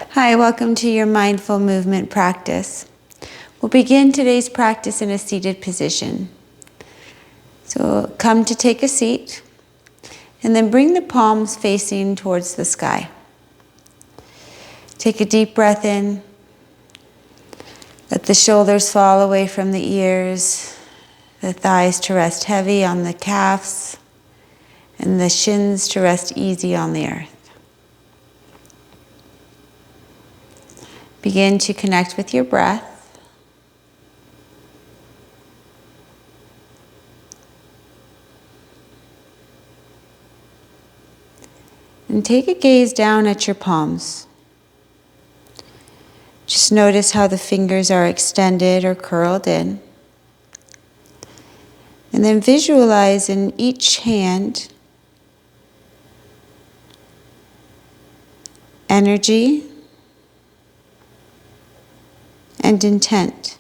Hi, welcome to your mindful movement practice. We'll begin today's practice in a seated position. So come to take a seat and then bring the palms facing towards the sky. Take a deep breath in. Let the shoulders fall away from the ears, the thighs to rest heavy on the calves, and the shins to rest easy on the earth. Begin to connect with your breath. And take a gaze down at your palms. Just notice how the fingers are extended or curled in. And then visualize in each hand energy and intent.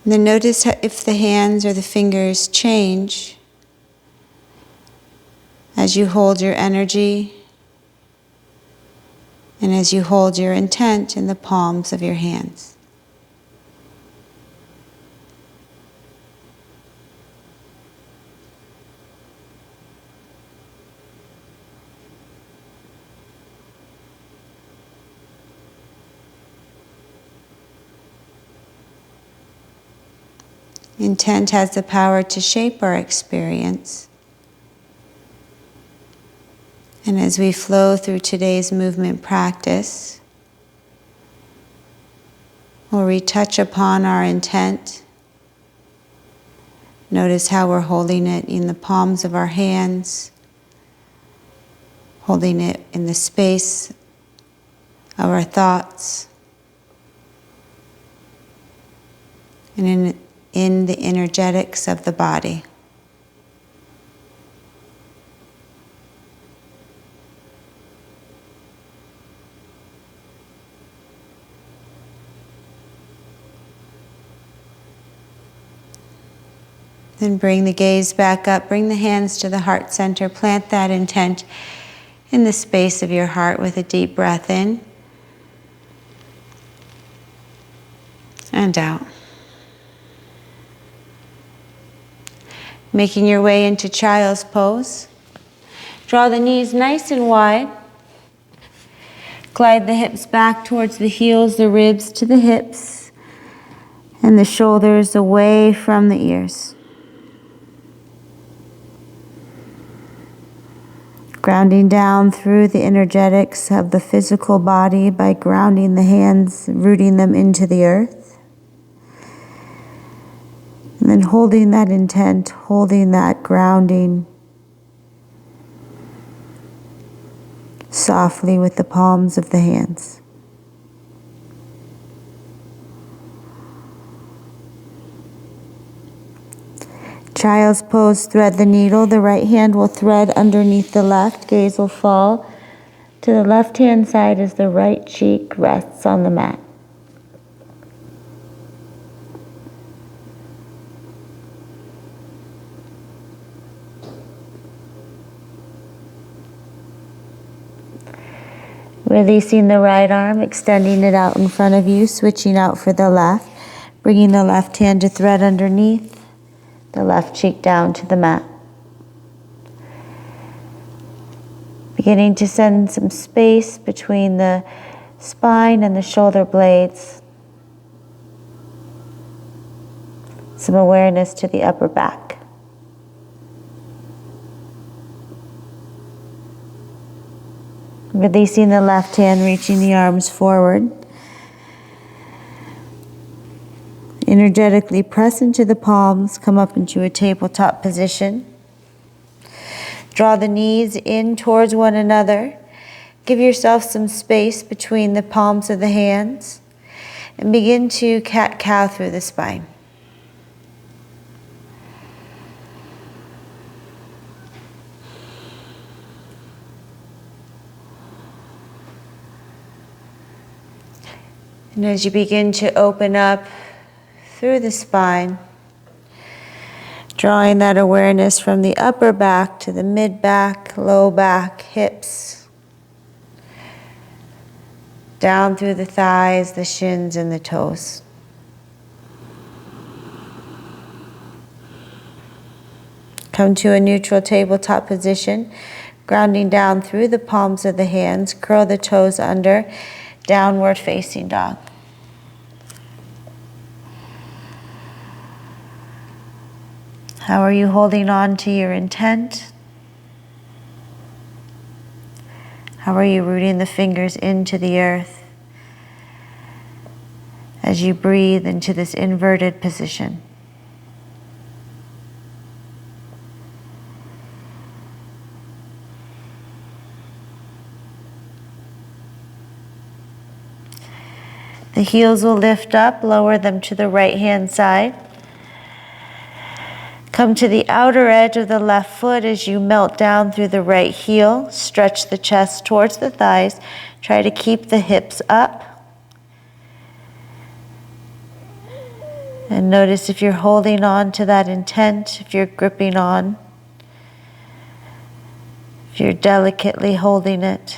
And then notice if the hands or the fingers change as you hold your energy and as you hold your intent in the palms of your hands. Intent has the power to shape our experience. And as we flow through today's movement practice, we'll retouch upon our intent. Notice how we're holding it in the palms of our hands, holding it in the space of our thoughts, and in the energetics of the body. Then bring the gaze back up, bring the hands to the heart center, plant that intent in the space of your heart with a deep breath in and out. Making your way into child's pose. Draw the knees nice and wide. Glide the hips back towards the heels, the ribs to the hips, and the shoulders away from the ears. Grounding down through the energetics of the physical body by grounding the hands, rooting them into the earth. And then holding that intent, holding that grounding softly with the palms of the hands. Child's pose, thread the needle. The right hand will thread underneath the left. Gaze will fall to the left hand side as the right cheek rests on the mat. Releasing the right arm, extending it out in front of you, switching out for the left, bringing the left hand to thread underneath, the left cheek down to the mat. Beginning to send some space between the spine and the shoulder blades. Some awareness to the upper back. Releasing the left hand, reaching the arms forward. Energetically press into the palms, come up into a tabletop position. Draw the knees in towards one another. Give yourself some space between the palms of the hands. And begin to cat-cow through the spine. And as you begin to open up through the spine, Drawing that awareness from the upper back to the mid back, low back, hips, down through the thighs, the shins, and the toes. Come to a neutral tabletop position, grounding down through the palms of the hands. Curl the toes under, downward facing dog. How are you holding on to your intent? How are you rooting the fingers into the earth as you breathe into this inverted position? The heels will lift up, lower them to the right hand side. Come to the outer edge of the left foot as you melt down through the right heel. Stretch the chest towards the thighs. Try to keep the hips up. And notice if you're holding on to that intent, if you're gripping on, if you're delicately holding it.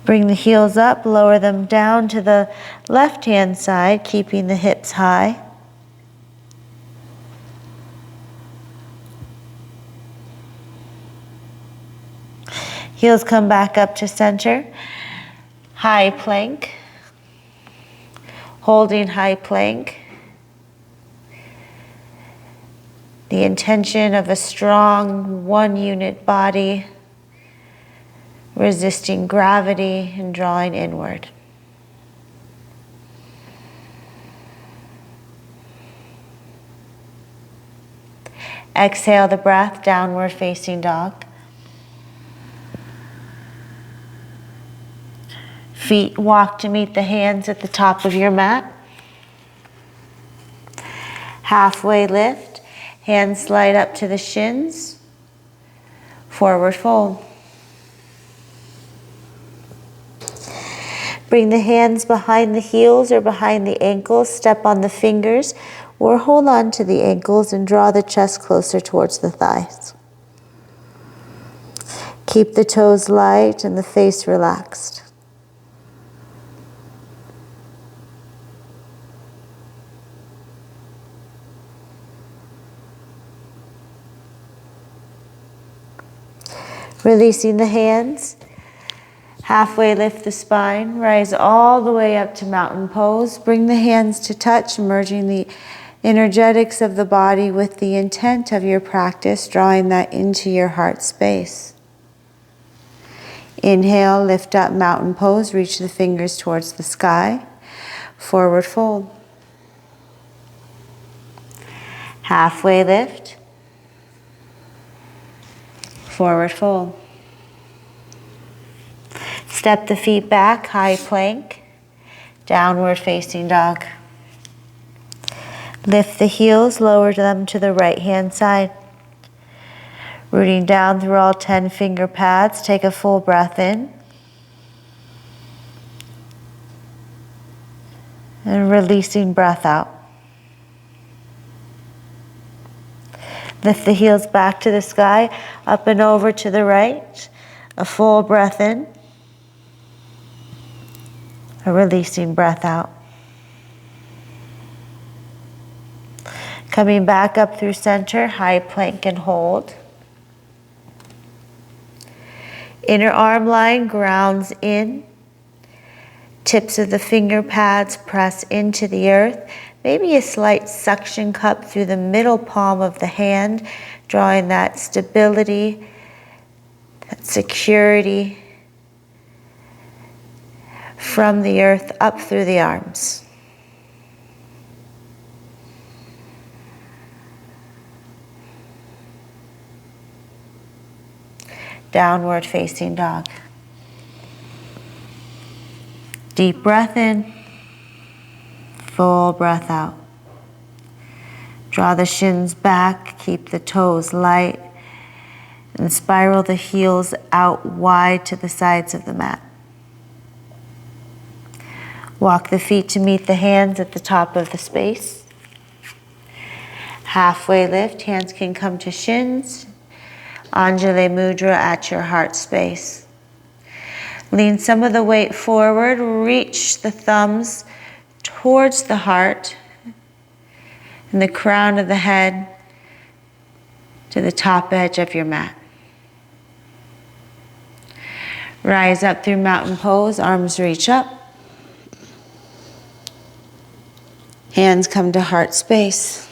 Bring the heels up, lower them down to the left-hand side, keeping the hips high. Heels come back up to center. High plank. Holding high plank. The intention of a strong one-unit body, resisting gravity and drawing inward. Exhale the breath, downward facing dog. Feet walk to meet the hands at the top of your mat. Halfway lift, hands slide up to the shins. Forward fold. Bring the hands behind the heels or behind the ankles, step on the fingers, or hold on to the ankles and draw the chest closer towards the thighs. Keep the toes light and the face relaxed. Releasing the hands. Halfway lift the spine, rise all the way up to mountain pose. Bring the hands to touch, merging the energetics of the body with the intent of your practice, drawing that into your heart space. Inhale, lift up, mountain pose, reach the fingers towards the sky. Forward fold. Halfway lift. Forward fold. Step the feet back, high plank, downward facing dog. Lift the heels, lower them to the right hand side. Rooting down through all 10 finger pads, take a full breath in. And releasing breath out. Lift the heels back to the sky, up and over to the right. A full breath in. A releasing breath out. Coming back up through center, high plank and hold. Inner arm line grounds in. Tips of the finger pads press into the earth. Maybe a slight suction cup through the middle palm of the hand, drawing that stability, that security from the earth up through the arms. Downward facing dog. Deep breath in, full breath out. Draw the shins back, keep the toes light, and spiral the heels out wide to the sides of the mat. Walk the feet to meet the hands at the top of the space. Halfway lift, hands can come to shins. Anjali Mudra at your heart space. Lean some of the weight forward, reach the thumbs towards the heart and the crown of the head to the top edge of your mat. Rise up through mountain pose, arms reach up. Hands come to heart space.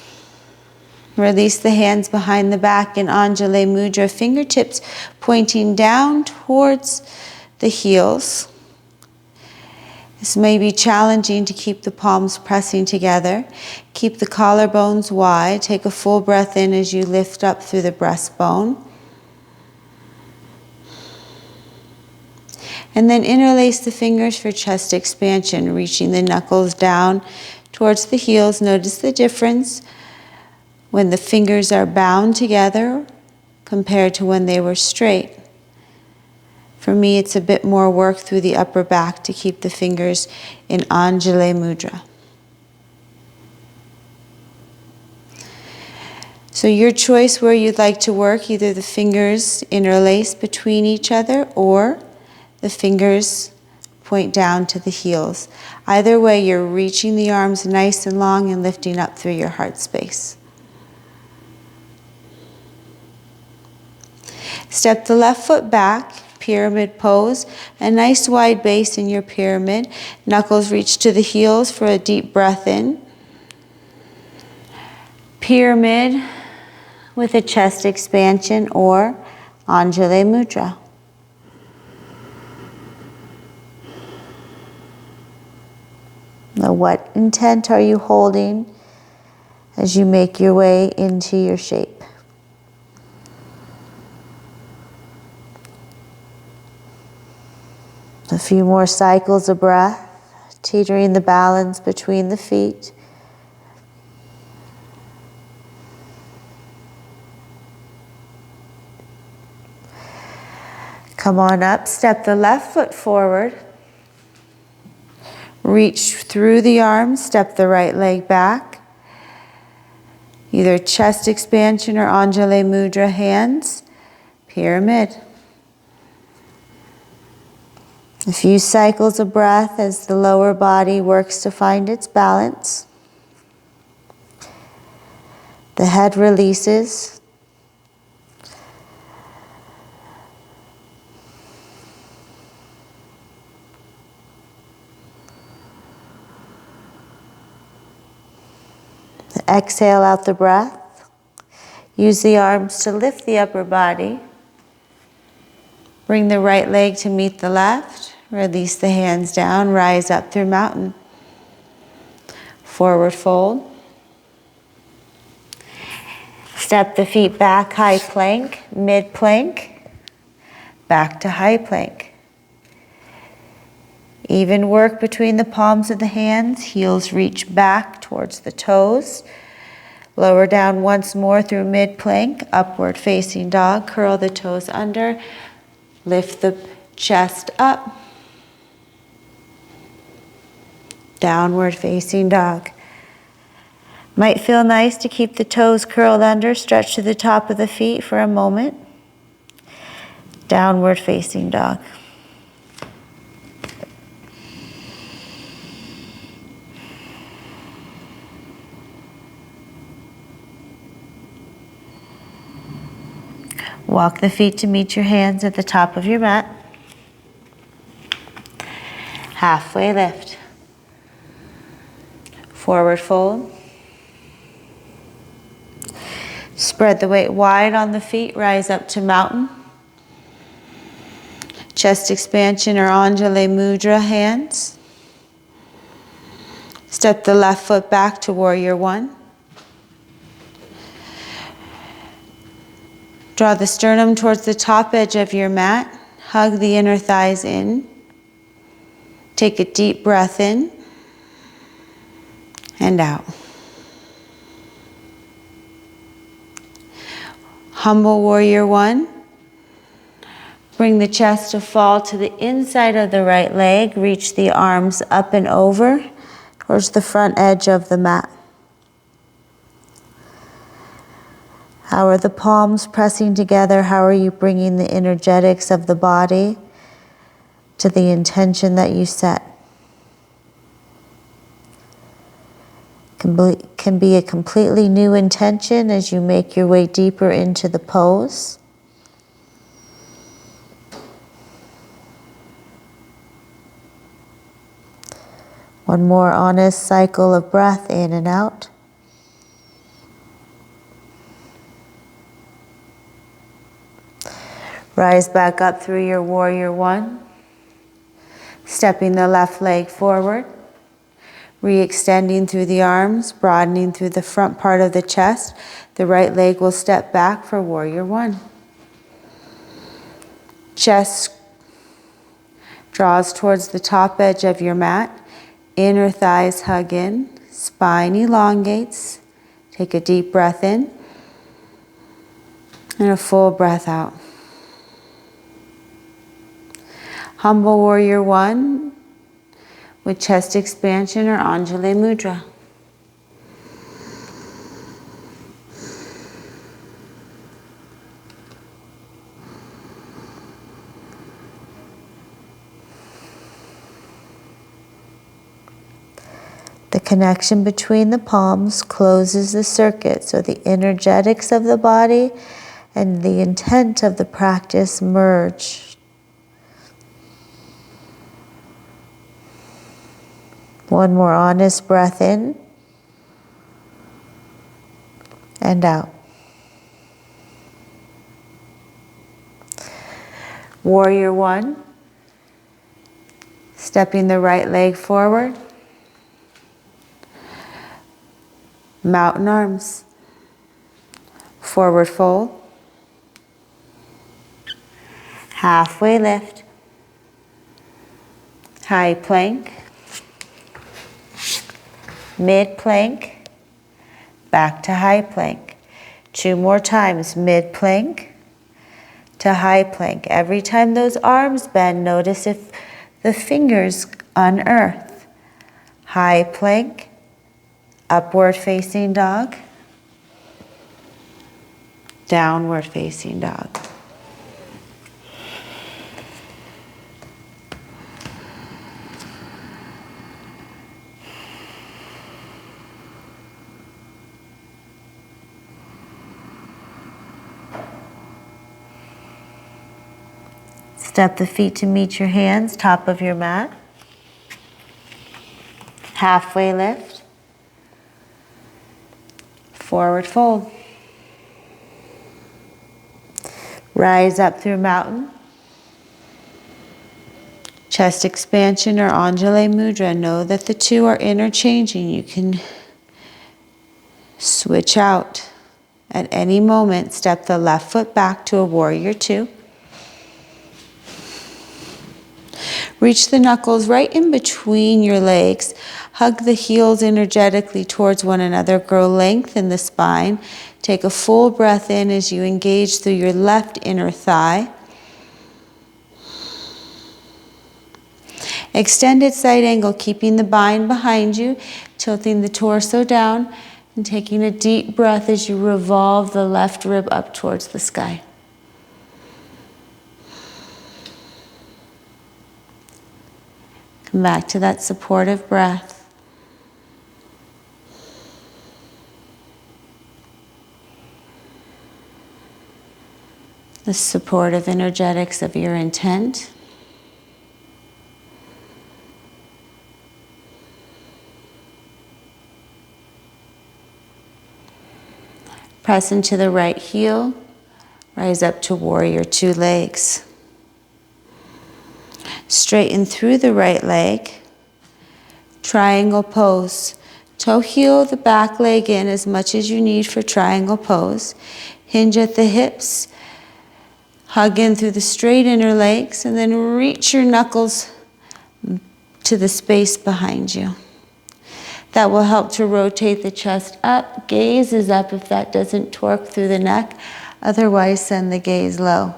Release the hands behind the back in Anjali Mudra, fingertips pointing down towards the heels. This may be challenging to keep the palms pressing together. Keep the collarbones wide. Take a full breath in as you lift up through the breastbone. And then interlace the fingers for chest expansion, reaching the knuckles down towards the heels. Notice the difference when the fingers are bound together compared to when they were straight. For me, it's a bit more work through the upper back to keep the fingers in Anjali Mudra. So your choice where you'd like to work, either the fingers interlace between each other or the fingers point down to the heels. Either way, you're reaching the arms nice and long and lifting up through your heart space. Step the left foot back, pyramid pose, a nice wide base in your pyramid. Knuckles reach to the heels for a deep breath in. Pyramid with a chest expansion or Anjali Mudra. Now, what intent are you holding as you make your way into your shape? A few more cycles of breath, teetering the balance between the feet. Come on up, step the left foot forward. Reach through the arms, step the right leg back. Either chest expansion or Anjali Mudra hands, pyramid. A few cycles of breath as the lower body works to find its balance. The head releases. Exhale out the breath. Use the arms to lift the upper body. Bring the right leg to meet the left. Release the hands down. Rise up through mountain. Forward fold. Step the feet back, high plank, mid plank. Back to high plank. Even work between the palms of the hands. Heels reach back towards the toes. Lower down once more through mid plank. Upward facing dog. Curl the toes under. Lift the chest up. Downward facing dog. Might feel nice to keep the toes curled under. Stretch to the top of the feet for a moment. Downward facing dog. Walk the feet to meet your hands at the top of your mat. Halfway lift. Forward fold. Spread the weight wide on the feet. Rise up to mountain. Chest expansion or Anjali Mudra hands. Step the left foot back to warrior one. Draw the sternum towards the top edge of your mat. Hug the inner thighs in. Take a deep breath in and out. Humble warrior one. Bring the chest to fall to the inside of the right leg. Reach the arms up and over towards the front edge of the mat. How are the palms pressing together? How are you bringing the energetics of the body to the intention that you set? Can be a completely new intention as you make your way deeper into the pose. One more honest cycle of breath in and out. Rise back up through your warrior one. Stepping the left leg forward. Re-extending through the arms, broadening through the front part of the chest. The right leg will step back for warrior one. Chest draws towards the top edge of your mat. Inner thighs hug in. Spine elongates. Take a deep breath in. And a full breath out. Humble warrior one with chest expansion or Anjali Mudra. The connection between the palms closes the circuit, so the energetics of the body and the intent of the practice merge. One more honest breath in and out. Warrior one, stepping the right leg forward. Mountain arms, forward fold, halfway lift, high plank, mid plank, back to high plank. 2 more times, mid plank to high plank. Every time those arms bend, notice if the fingers unearth. High plank, upward facing dog, downward facing dog. Step the feet to meet your hands, top of your mat. Halfway lift. Forward fold. Rise up through mountain. Chest expansion or Anjali Mudra. Know that the two are interchanging. You can switch out at any moment. Step the left foot back to a warrior two. Reach the knuckles right in between your legs. Hug the heels energetically towards one another. Grow length in the spine. Take a full breath in as you engage through your left inner thigh. Extended side angle, keeping the bind behind you, tilting the torso down, and taking a deep breath as you revolve the left rib up towards the sky. Come back to that supportive breath. The supportive energetics of your intent. Press into the right heel. Rise up to warrior two legs. Straighten through the right leg. Triangle pose. Toe heel the back leg in as much as you need for triangle pose. Hinge at the hips. Hug in through the straight inner legs and then reach your knuckles to the space behind you. That will help to rotate the chest up. Gaze is up if that doesn't torque through the neck. Otherwise, send the gaze low.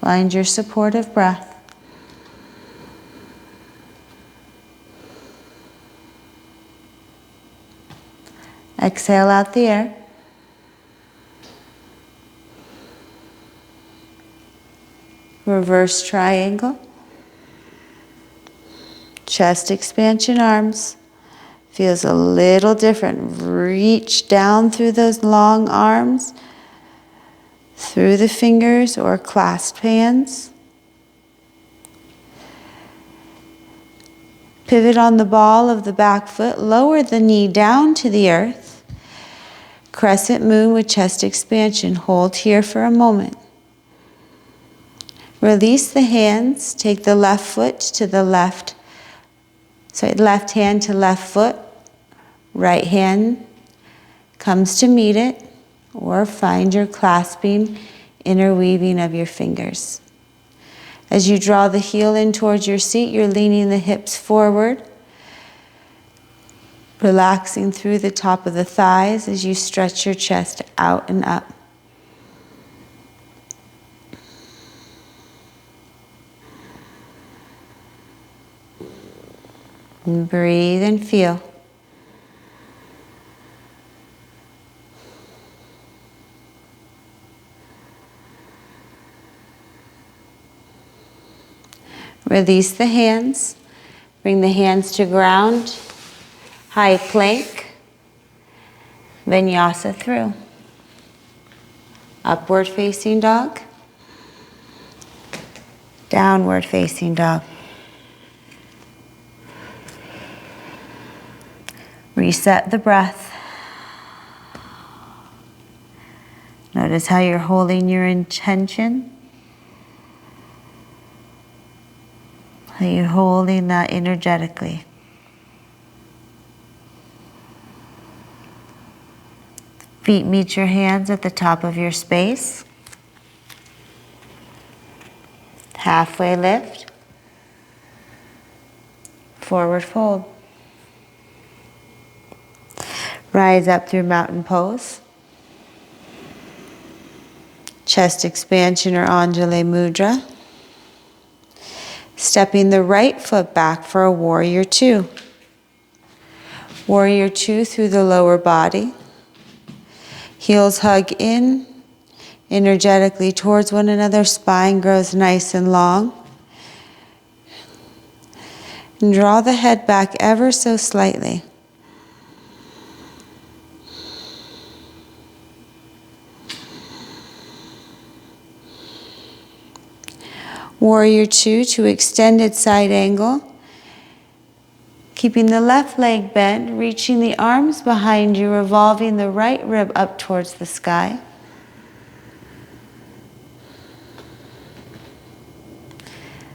Find your supportive breath. Exhale out the air. Reverse triangle. Chest expansion, arms. Feels a little different. Reach down through those long arms, through the fingers or clasped hands. Pivot on the ball of the back foot. Lower the knee down to the earth. Crescent moon with chest expansion. Hold here for a moment. Release the hands. Take the left foot to the left. Left hand to left foot. Right hand comes to meet it. Or find your clasping, interweaving of your fingers. As you draw the heel in towards your seat, you're leaning the hips forward. Relaxing through the top of the thighs as you stretch your chest out and up. And breathe and feel. Release the hands. Bring the hands to ground. High plank. Vinyasa through. Upward facing dog. Downward facing dog. Reset the breath. Notice how you're holding your intention. How you're holding that energetically. Feet meet your hands at the top of your space. Halfway lift. Forward fold. Rise up through mountain pose. Chest expansion or Anjali Mudra. Stepping the right foot back for a warrior two. Warrior two through the lower body. Heels hug in, energetically towards one another. Spine grows nice and long. And draw the head back ever so slightly. Warrior two to extended side angle. Keeping the left leg bent, reaching the arms behind you, revolving the right rib up towards the sky.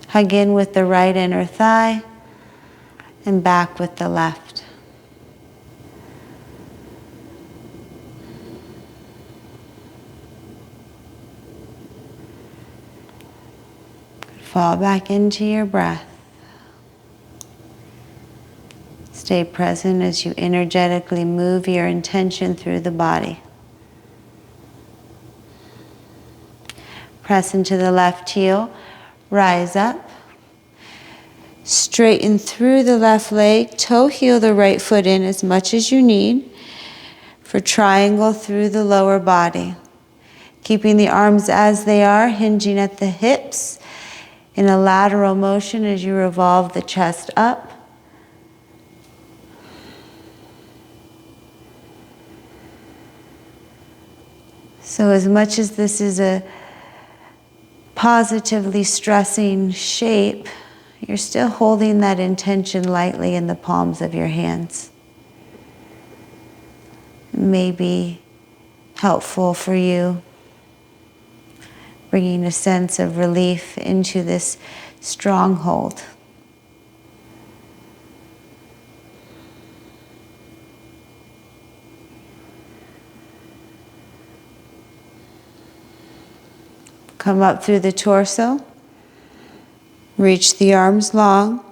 Hug in with the right inner thigh and back with the left. Fall back into your breath. Stay present as you energetically move your intention through the body. Press into the left heel, rise up. Straighten through the left leg, toe heel the right foot in as much as you need for triangle through the lower body. Keeping the arms as they are, hinging at the hips in a lateral motion as you revolve the chest up. So as much as this is a positively stressing shape, you're still holding that intention lightly in the palms of your hands. It may be helpful for you, bringing a sense of relief into this stronghold. Come up through the torso, reach the arms long,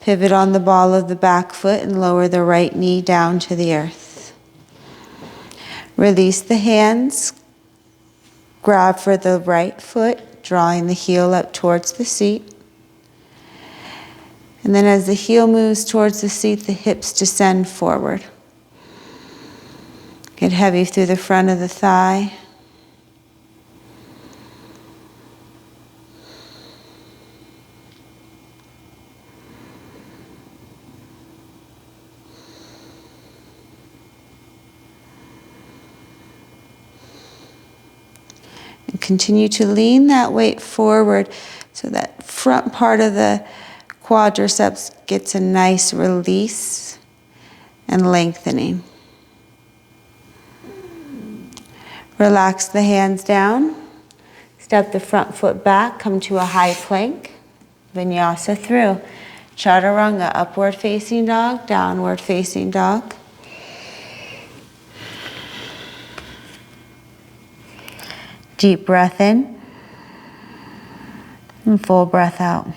pivot on the ball of the back foot and lower the right knee down to the earth. Release the hands, grab for the right foot, drawing the heel up towards the seat. And then as the heel moves towards the seat, the hips descend forward. Get heavy through the front of the thigh. And continue to lean that weight forward so that front part of the quadriceps gets a nice release and lengthening. Relax the hands down. Step the front foot back, come to a high plank. Vinyasa through. Chaturanga, upward facing dog, downward facing dog. Deep breath in and full breath out.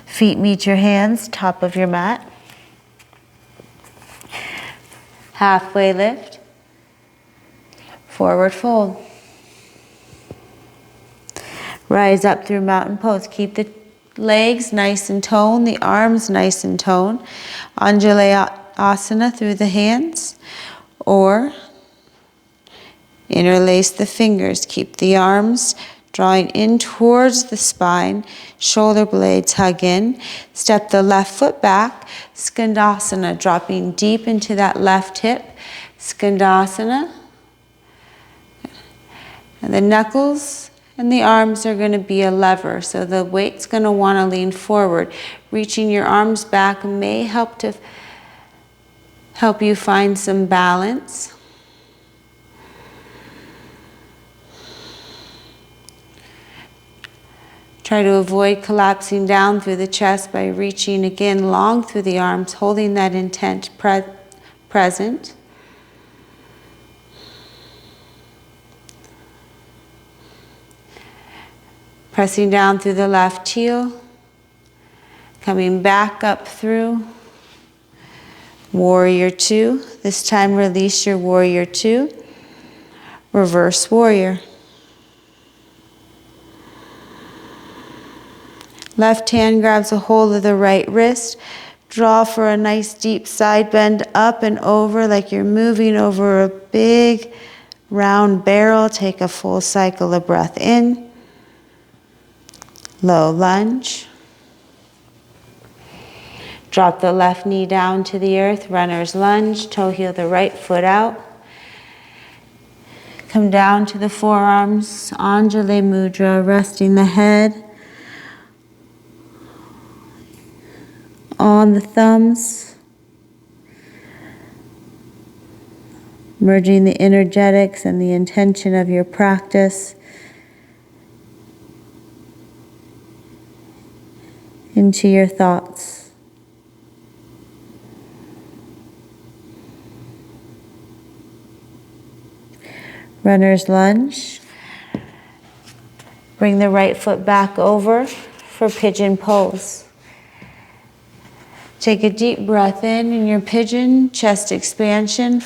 Feet meet your hands, top of your mat. Halfway lift. Forward fold. Rise up through mountain pose. Keep the legs nice and toned, the arms nice and toned. Anjalayasana through the hands, or interlace the fingers. Keep the arms drawing in towards the spine, shoulder blades hug in. Step the left foot back, Skandasana, dropping deep into that left hip. Skandasana. And the knuckles and the arms are going to be a lever, so the weight's going to want to lean forward. Reaching your arms back may help you find some balance. Try to avoid collapsing down through the chest by reaching again long through the arms, holding that intent present. Pressing down through the left heel, coming back up through Warrior Two. This time release your Warrior Two, Reverse Warrior. Left hand grabs a hold of the right wrist. Draw for a nice deep side bend up and over like you're moving over a big round barrel. Take a full cycle of breath in. Low lunge. Drop the left knee down to the earth. Runner's lunge. Toe heel the right foot out. Come down to the forearms. Anjali Mudra, resting the head on the thumbs, merging the energetics and the intention of your practice into your thoughts. Runner's lunge. Bring the right foot back over for pigeon pose. Take a deep breath in your pigeon, chest expansion.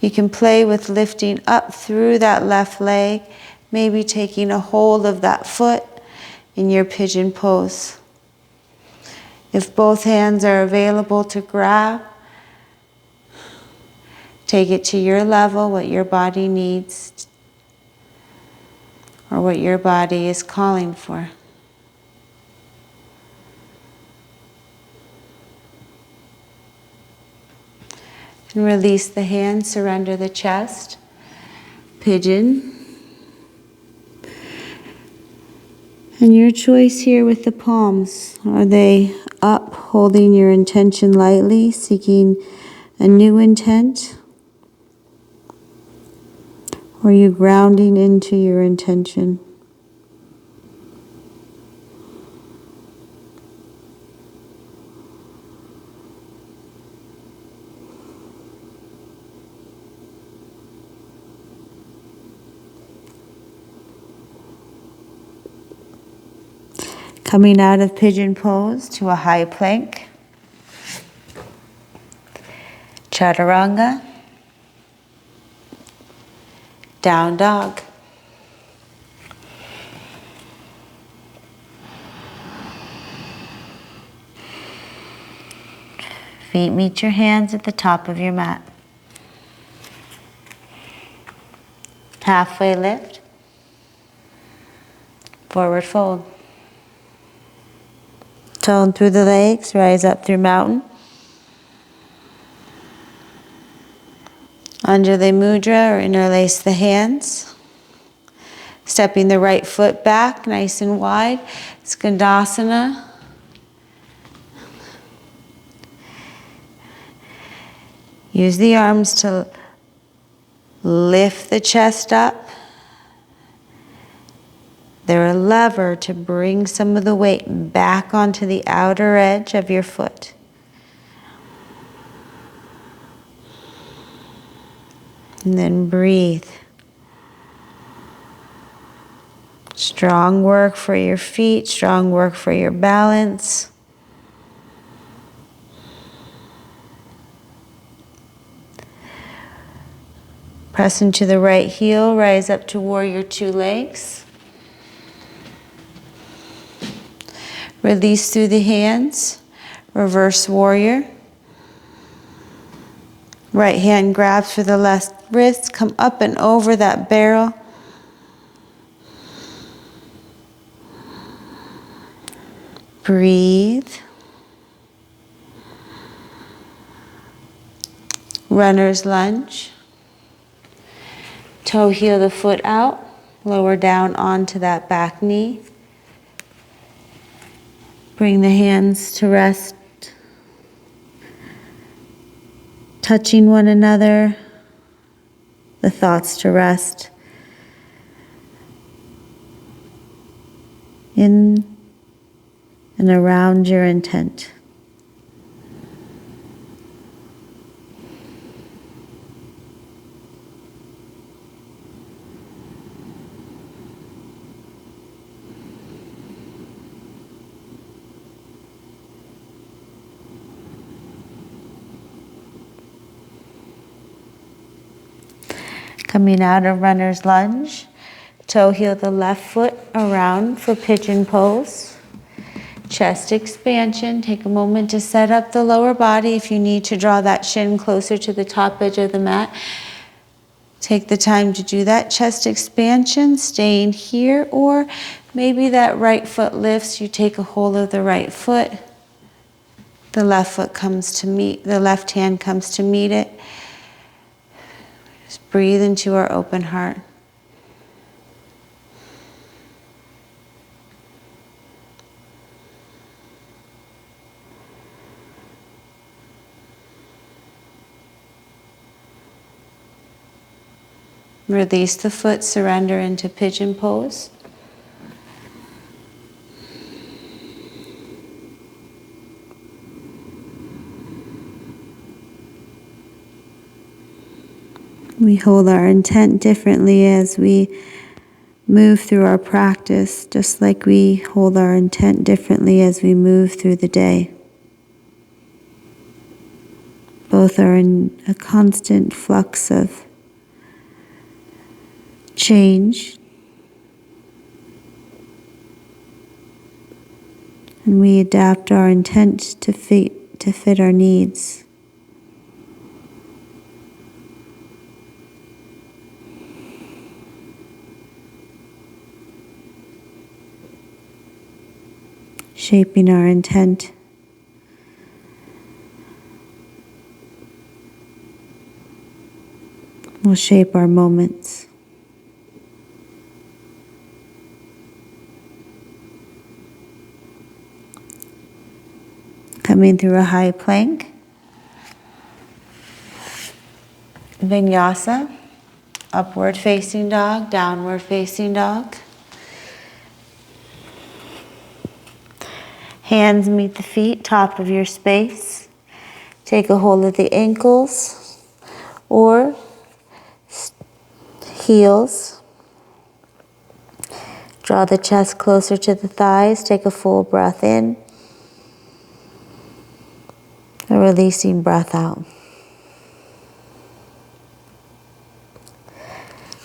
You can play with lifting up through that left leg, maybe taking a hold of that foot in your pigeon pose. If both hands are available to grab, take it to your level, what your body needs, or what your body is calling for. And release the hands, surrender the chest. Pigeon. And your choice here with the palms. Are they up, holding your intention lightly, seeking a new intent? Or are you grounding into your intention? Coming out of pigeon pose to a high plank. Chaturanga. Down dog. Feet meet your hands at the top of your mat. Halfway lift. Forward fold. Tone through the legs, rise up through mountain. Anjali Mudra, or interlace the hands. Stepping the right foot back, nice and wide. Skandasana. Use the arms to lift the chest up. They're a lever to bring some of the weight back onto the outer edge of your foot. And then breathe. Strong work for your feet, strong work for your balance. Press into the right heel, rise up to warrior two legs. Release through the hands, reverse warrior. Right hand grabs for the left wrist, come up and over that barrel. Breathe. Runner's lunge. Toe heel the foot out, lower down onto that back knee. Bring the hands to rest, touching one another, the thoughts to rest. In and around your intent. Coming out of runner's lunge, toe heel the left foot around for pigeon pose. Chest expansion. Take a moment to set up the lower body. If you need to draw that shin closer to the top edge of the mat, take the time to do that chest expansion, staying here, or maybe that right foot lifts, you take a hold of the right foot. The left foot comes to meet, the left hand comes to meet it. Just breathe into our open heart. Release the foot, surrender into pigeon pose. We hold our intent differently as we move through our practice, just like we hold our intent differently as we move through the day. Both are in a constant flux of change, and we adapt our intent to fit our needs. Shaping our intent will shape our moments. Coming through a high plank, vinyasa, upward facing dog, downward facing dog. Hands meet the feet, top of your space. Take a hold of the ankles or heels. Draw the chest closer to the thighs. Take a full breath in. A releasing breath out.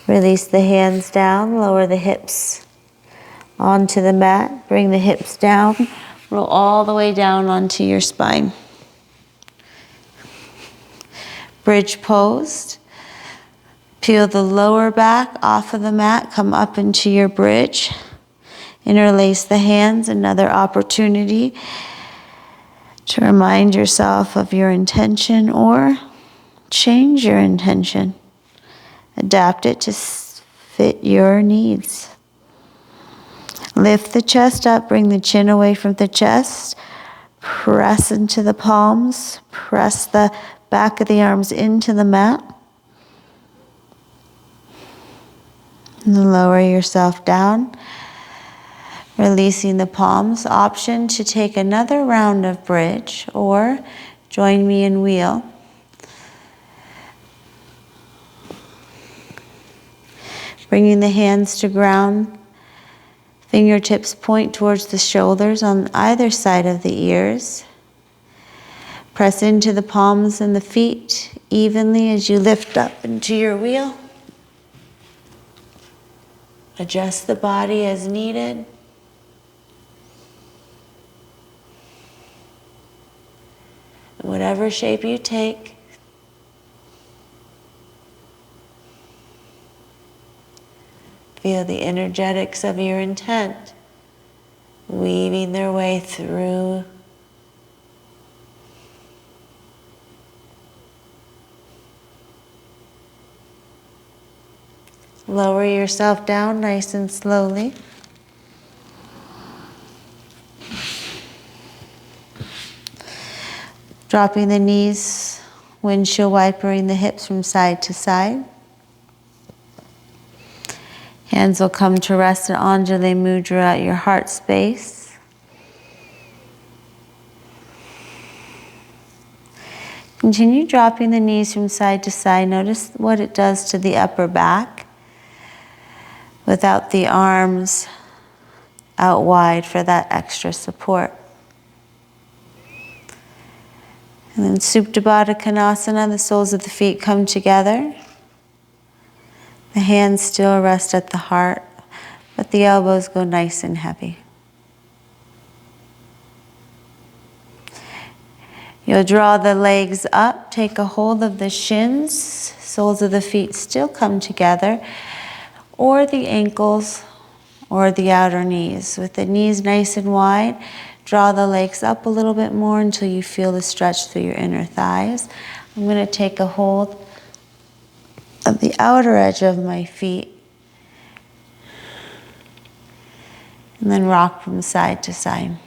Release the hands down, lower the hips onto the mat. Bring the hips down, roll all the way down onto your spine. Bridge pose. Peel the lower back off of the mat, come up into your bridge. Interlace the hands, another opportunity to remind yourself of your intention or change your intention. Adapt it to fit your needs. Lift the chest up, bring the chin away from the chest. Press into the palms, press the back of the arms into the mat. And lower yourself down, releasing the palms. Option to take another round of bridge or join me in wheel. Bringing the hands to ground. Fingertips point towards the shoulders on either side of the ears. Press into the palms and the feet evenly as you lift up into your wheel. Adjust the body as needed. Whatever shape you take. Feel the energetics of your intent weaving their way through. Lower yourself down nice and slowly. Dropping the knees, windshield wipering the hips from side to side. Hands will come to rest in Anjali Mudra at your heart space. Continue dropping the knees from side to side. Notice what it does to the upper back without the arms out wide for that extra support. And then Supta Baddha Konasana, the soles of the feet come together. The hands still rest at the heart, but the elbows go nice and heavy. You'll draw the legs up, take a hold of the shins, soles of the feet still come together, or the ankles or the outer knees. With the knees nice and wide, draw the legs up a little bit more until you feel the stretch through your inner thighs. I'm going to take a hold of the outer edge of my feet and then rock from side to side.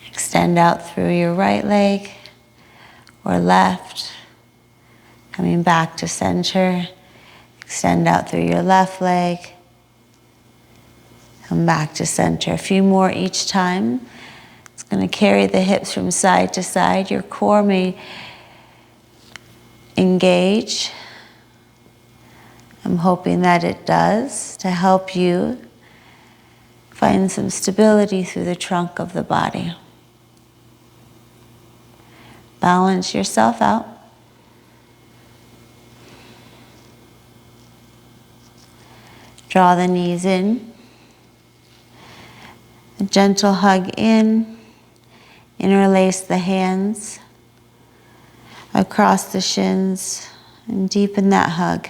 Extend out through your right leg or left, coming back to center. Extend out through your left leg, come back to center. A few more each time. It's going to carry the hips from side to side. Your core may engage. I'm hoping that it does to help you find some stability through the trunk of the body. Balance yourself out. Draw the knees in. A gentle hug in. Interlace the hands across the shins and deepen that hug.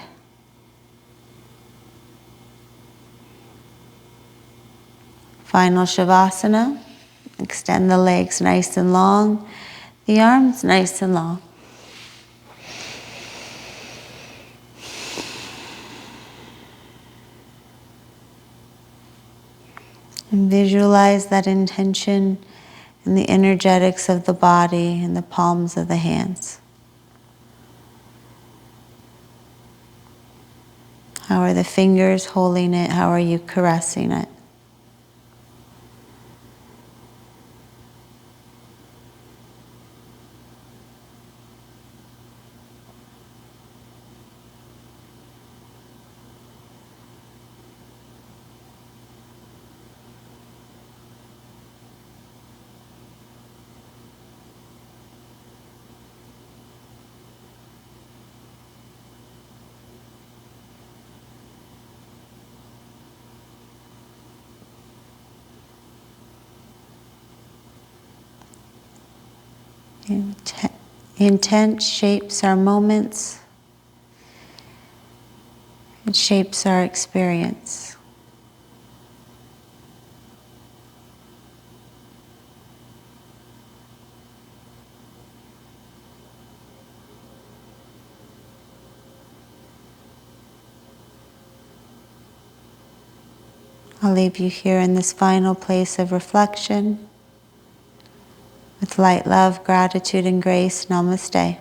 Final Shavasana. Extend the legs nice and long, the arms nice and long. And visualize that intention in the energetics of the body and the palms of the hands. How are the fingers holding it? How are you caressing it? Intent shapes our moments. It shapes our experience. I'll leave you here in this final place of reflection with light, love, gratitude, and grace. Namaste.